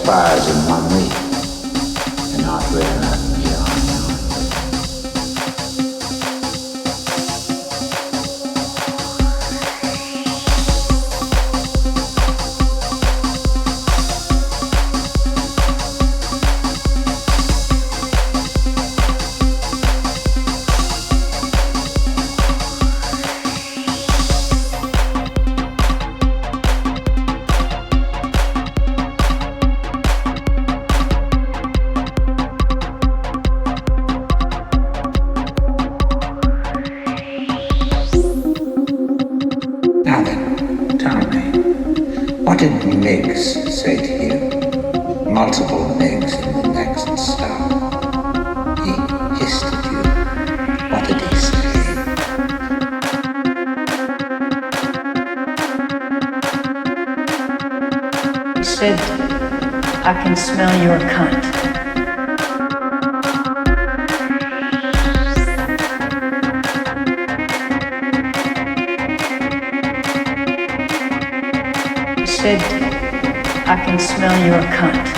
fires in 1 week and not really nothing beyond. Now then, tell me, what did Miggs say to you? Multiple Miggs in the next star. He hissed at you. What did he say? He said, I can smell your cunt. Said, I can smell your cunt.